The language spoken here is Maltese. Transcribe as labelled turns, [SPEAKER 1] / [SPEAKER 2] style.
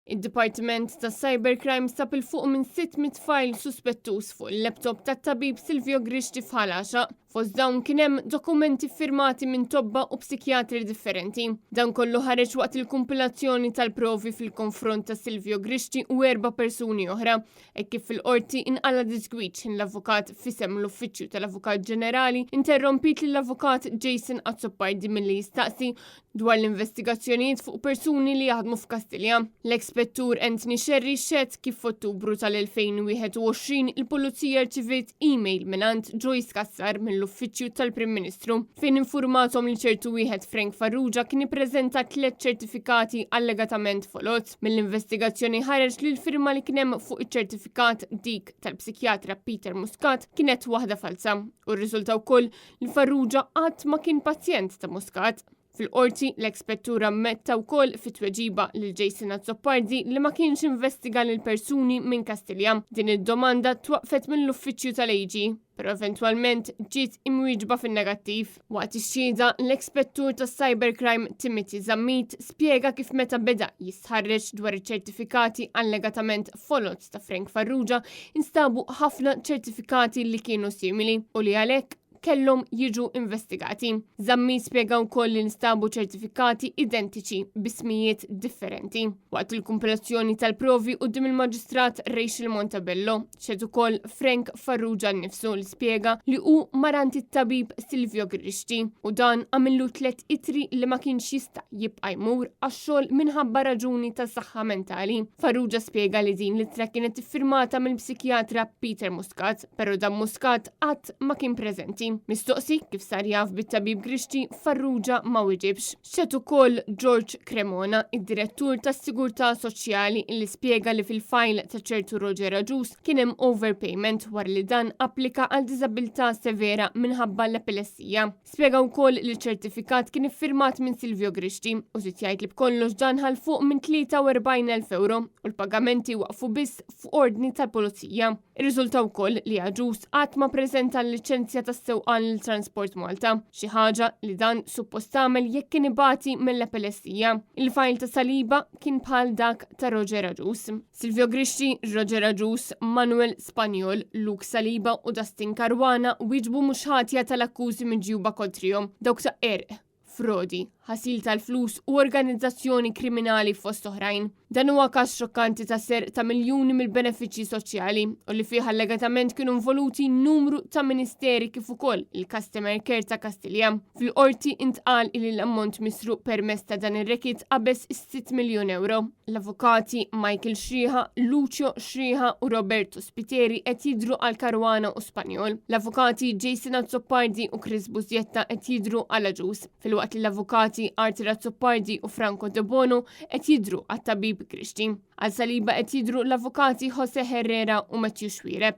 [SPEAKER 1] Id-Dipartiment tas Cybercrime stab il-fuq minn 600 file suspettuż fuq il-laptop tat-tabib Silvio Grixti f'Ħalaxa. Fost dawn kien hemm dokumenti firmati minn tobba u psikjatri differenti. Dan kollu ħareġ waqt il-kumpilazzjoni tal-provi fil-konfront ta' Silvio Grixti u 4 persuni oħra, kif fil-qorti inqala disgwiċ l-avukat fisem l-Uffiċċju tal-Avukat Ġenerali interrompit lill-avukat Jason Azzopardi milli jistaqsi dwar l-investigazzjonijiet fuq persuni li jaħdmu f'Kastilja. L-Ekspettur Anthony Sherry xed kif f'Ottubru tal-2021 il-Pulizija rċiviet email minant Joyce Kassar mill-Uffiċċju tal-Prim Ministru fejn informatom li ċertu wieħed Frank Farrugia kien ippreżenta 3 ċertifikati allegatament folot. Mill-investigazzjoni ħareġ li l-firma li kien hemm fuq iċ-ċertifikat dik tal-psikjatra Peter Muscat kienet waħda falsa u r-riżulta wkoll li Farrugia qatt ma kien pazjent ta' Muscat. Fil-qorti, l-ekspettur ammetta wkoll fit-tweġiba lil Jason Azzopardi li ma kienx investiga lil persuni minn Kastilja. Din id-domanda twaqfet mill-uffiċċju tal-AG, però eventwalment ġiet imwieġba fin-negattiv. Waqt ix-xhieda, l-ekspettur tas-Cybercrime Timothy Zammit spjega kif meta beda jistħarreġ dwar iċ-ċertifikati allegatament folot ta' Frank Farrugia instabu ħafna ċertifikati li kienu simili u li għalhekk kellhom jiġu investigati. Zammi spjega wkoll li nstabu ċertifikati identiċi bismijiet differenti. Waqt il-kumpilazzjoni tal-provi quddiem il-Maġistrat Rachel Montabello xed ukoll Frank Farrugia nnifsu li spjega li hu marant it-tabib Silvio Grixti u dan għamillu 3 itri li ma kienx jista' jibqa' jmur għax-xogħol minħabba raġuni ta' saħħa mentali. Farrugia spjega li din l-ittra kienet iffirmata mill-psikjatra Peter Muscat, però dan Muscat qatt ma kien preżenti. Mistoqsi kif sar jaf bit-tabib Grixti, Farrugia ma wieġibx. Xed ukoll George Cremona, id-direttur tas-Sigurtà Soċjali li spjega li fil-fajl ta' ċertu Roger Aġus kien hemm overpayment war li dan applika għal diżabilità severa minħabba l-epilessija. Spjega wkoll li ċertifikat kien iffirmat minn Silvio Grixti u żied jgħid li b'kollox dan ħal fuq minn 43,000 euro u l-pagamenti waqfu biss f'ordni tal-Pulizija. Ir-riżulta wkoll li Aġus qatt ma ppreżenta l-liċenzja tas-sewqan l-Transport Malta, xi ħaġa li dan suppost tagħmel jekk kien ibati mill-epilessija. Il-fajl ta' Saliba kien bħal dak ta' Roger Aġus. Silvio Grixti, Roger Aġus, Manuel Spanjol, Luke Saliba u Dustin Caruana wieġbu mhux ħatja tal-akkużi miġjuba kontrihom dawk ta' erq, frodi, ħasil tal-flus u organizzazzjoni kriminali fost oħrajn. Dan huwa każ xokkanti ta' serq ta' miljuni mill-benefiċċji soċjali u li fih allegatament kienu involuti numru ta' ministeri kif ukoll il-Customer Care ta' Kastilja. Fil-qorti intqal li l-ammont misruq permezz ta' dan ir-rekit qabeż 6 miljun euro. L-avukati Michael Xriħa, Lucio Xriħa u Roberto Spiteri qed jidhru għal Caruana u Spanjol. L-avukati Jason Azzopardi u Chris Bużjetta qed jidhru għal Aġus, filwaqt li l-avukati Artur Azzopardi u Franco De Bono qed jidhru għat-tabib Grixti. Għal Saliba qed jidhru l-avukati Jose Herrera u Matthew Xwireb.